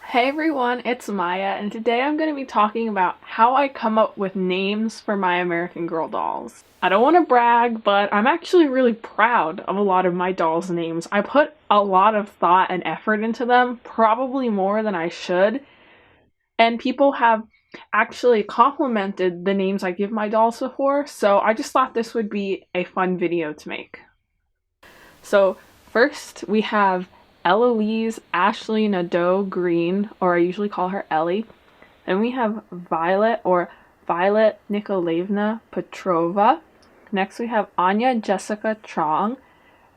Hey everyone, it's Maya, and today I'm going to be talking about how I come up with names for my American Girl dolls. I don't want to brag, but I'm actually really proud of a lot of my dolls' names. I put a lot of thought and effort into them, probably more than I should, and people have actually complimented the names I give my dolls before, so I just thought this would be a fun video to make. So first we have Eloise Ashley Nadeau Green, or I usually call her Ellie. Then we have Violet, or Violet Nikolaevna Petrova. Next we have Anya Jessica Trong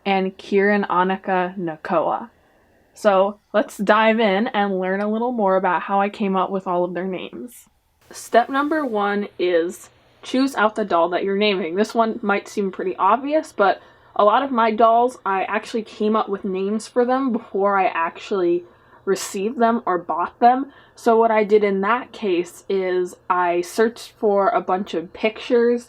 and Kieran Annika Nakoa. So let's dive in and learn a little more about how I came up with all of their names. Step number 1 is choose out the doll that you're naming. This one might seem pretty obvious, but a lot of my dolls, I actually came up with names for them before I actually received them or bought them. So what I did in that case is I searched for a bunch of pictures,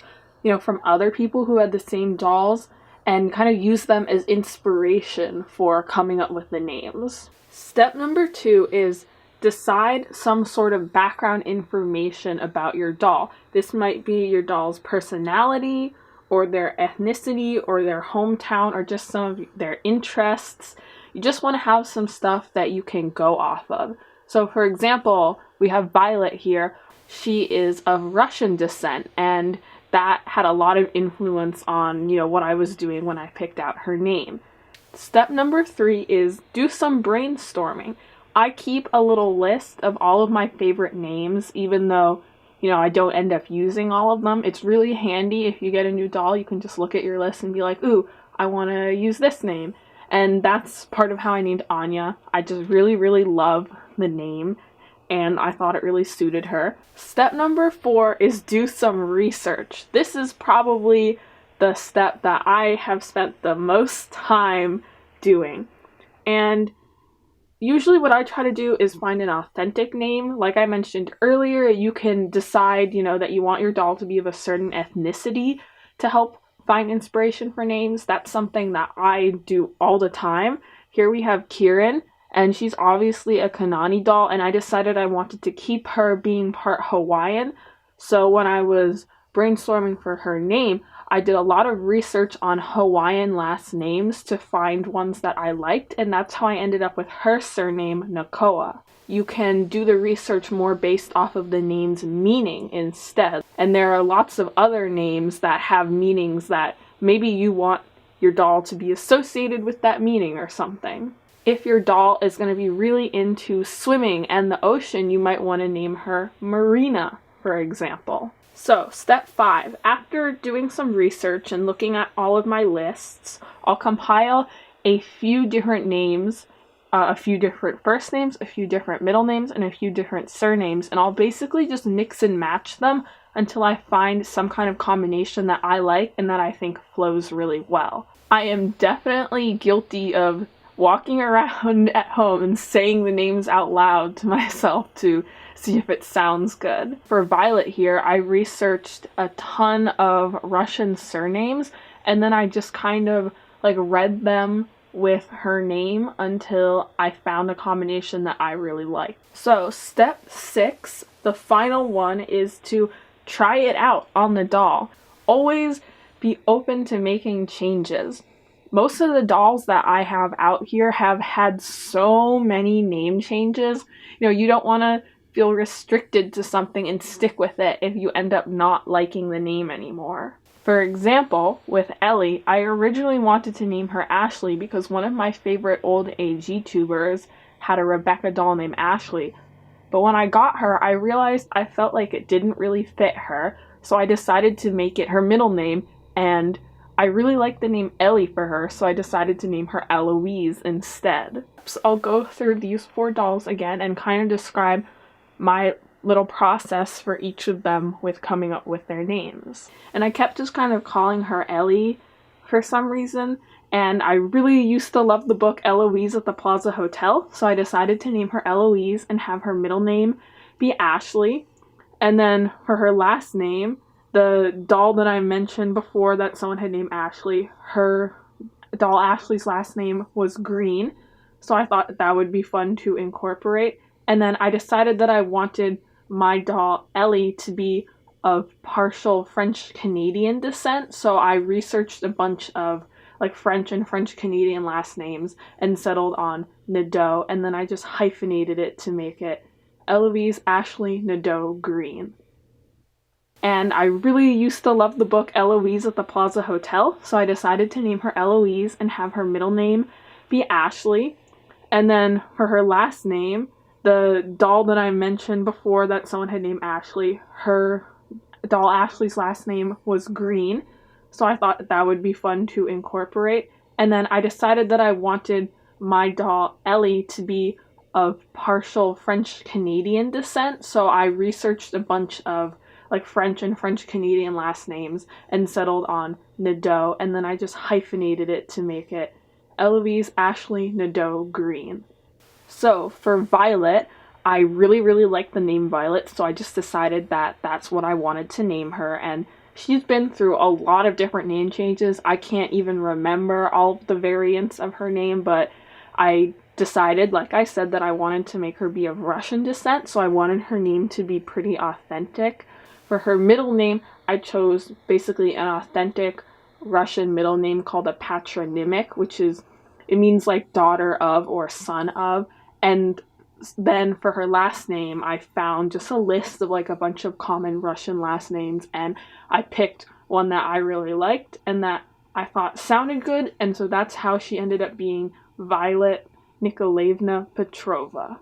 from other people who had the same dolls and kind of used them as inspiration for coming up with the names. Step number 2 is decide some sort of background information about your doll. This might be your doll's personality, or their ethnicity, or their hometown, or just some of their interests. You just want to have some stuff that you can go off of. So for example, we have Violet here. She is of Russian descent, and that had a lot of influence on, what I was doing when I picked out her name. Step number 3 is do some brainstorming. I keep a little list of all of my favorite names, even though I don't end up using all of them. It's really handy if you get a new doll, you can just look at your list and be like, ooh, I want to use this name. And that's part of how I named Anya. I just really, really love the name, and I thought it really suited her. Step number 4 is do some research. This is probably the step that I have spent the most time doing. And usually what I try to do is find an authentic name. Like I mentioned earlier, you can decide, that you want your doll to be of a certain ethnicity to help find inspiration for names. That's something that I do all the time. Here we have Kieran, and she's obviously a Kanani doll, and I decided I wanted to keep her being part Hawaiian. So when I was brainstorming for her name, I did a lot of research on Hawaiian last names to find ones that I liked, and that's how I ended up with her surname, Nakoa. You can do the research more based off of the name's meaning instead. And there are lots of other names that have meanings that maybe you want your doll to be associated with that meaning or something. If your doll is going to be really into swimming and the ocean, you might want to name her Marina, for example. So, step 5, after doing some research and looking at all of my lists, I'll compile a few different names, a few different first names, a few different middle names, and a few different surnames, and I'll basically just mix and match them until I find some kind of combination that I like and that I think flows really well. I am definitely guilty of walking around at home and saying the names out loud to myself to see if it sounds good. For Violet here, I researched a ton of Russian surnames, and then I just kind of read them with her name until I found a combination that I really liked. So step 6, the final one, is to try it out on the doll. Always be open to making changes. Most of the dolls that I have out here have had so many name changes. You don't want to feel restricted to something and stick with it if you end up not liking the name anymore. For example, with Ellie, I originally wanted to name her Ashley because one of my favorite old AGTubers had a Rebecca doll named Ashley. But when I got her, I realized I felt like it didn't really fit her, so I decided to make it her middle name, and I really liked the name Ellie for her, so I decided to name her Eloise instead. So I'll go through these 4 dolls again and kind of describe my little process for each of them with coming up with their names. And I kept just kind of calling her Ellie for some reason, and I really used to love the book Eloise at the Plaza Hotel, so I decided to name her Eloise and have her middle name be Ashley. And then for her last name, the doll that I mentioned before that someone had named Ashley, her doll Ashley's last name was Green. so I thought that would be fun to incorporate. And then I decided that I wanted my doll Ellie to be of partial French Canadian descent, so I researched a bunch of like French and French Canadian last names and settled on Nadeau, and then I just hyphenated it to make it Eloise Ashley Nadeau Green. And I really used to love the book Eloise at the Plaza Hotel, so I decided to name her Eloise and have her middle name be Ashley. And then for her last name, the doll that I mentioned before that someone had named Ashley, her doll Ashley's last name was Green, so I thought that would be fun to incorporate. And then I decided that I wanted my doll Ellie to be of partial French Canadian descent, so I researched a bunch of like French and French Canadian last names and settled on Nadeau, and then I just hyphenated it to make it Eloise Ashley Nadeau Green. So for Violet, I really like the name Violet, so I just decided that that's what I wanted to name her, and she's been through a lot of different name changes. I can't even remember all of the variants of her name, but I decided, like I said, that I wanted to make her be of Russian descent, so I wanted her name to be pretty authentic. For her middle name, I chose basically an authentic Russian middle name called a patronymic, it means like daughter of or son of. And then for her last name, I found just a list of like a bunch of common Russian last names, and I picked one that I really liked and that I thought sounded good, and so that's how she ended up being Violet Nikolaevna Petrova.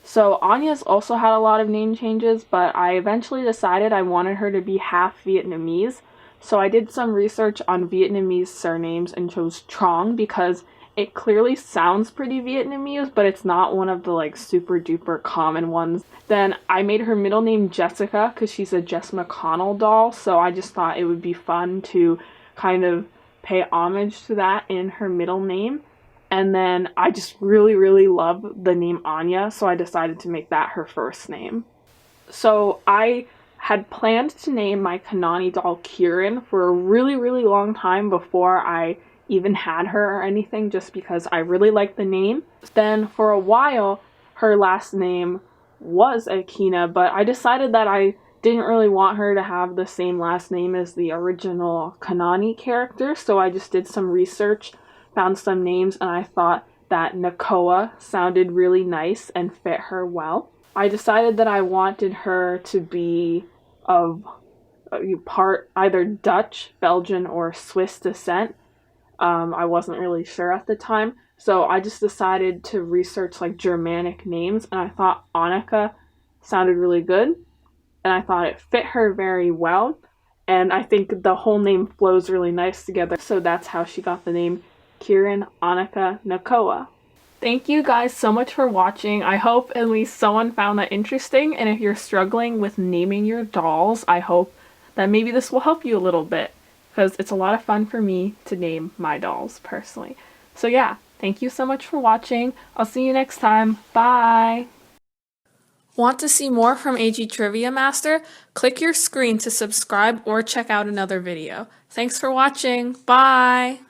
So Anya's also had a lot of name changes, but I eventually decided I wanted her to be half Vietnamese. So I did some research on Vietnamese surnames and chose Trong because it clearly sounds pretty Vietnamese, but it's not one of the like super duper common ones. Then I made her middle name Jessica because she's a Jess McConnell doll, so I just thought it would be fun to kind of pay homage to that in her middle name. And then I just really love the name Anya, so I decided to make that her first name. So I had planned to name my Kanani doll Kieran for a really long time before I even had her or anything, just because I really liked the name. Then for a while, her last name was Akina, but I decided that I didn't really want her to have the same last name as the original Kanani character, so I just did some research, found some names, and I thought that Nakoa sounded really nice and fit her well. I decided that I wanted her to be of part either Dutch, Belgian, or Swiss descent. I wasn't really sure at the time, so I just decided to research like Germanic names, and I thought Annika sounded really good, and I thought it fit her very well, and I think the whole name flows really nice together, so that's how she got the name Kieran Annika Nakoa. Thank you guys so much for watching. I hope at least someone found that interesting, and if you're struggling with naming your dolls, I hope that maybe this will help you a little bit, because it's a lot of fun for me to name my dolls personally. So yeah, thank you so much for watching. I'll see you next time. Bye! Want to see more from AGTriviaMaster? Click your screen to subscribe or check out another video. Thanks for watching. Bye!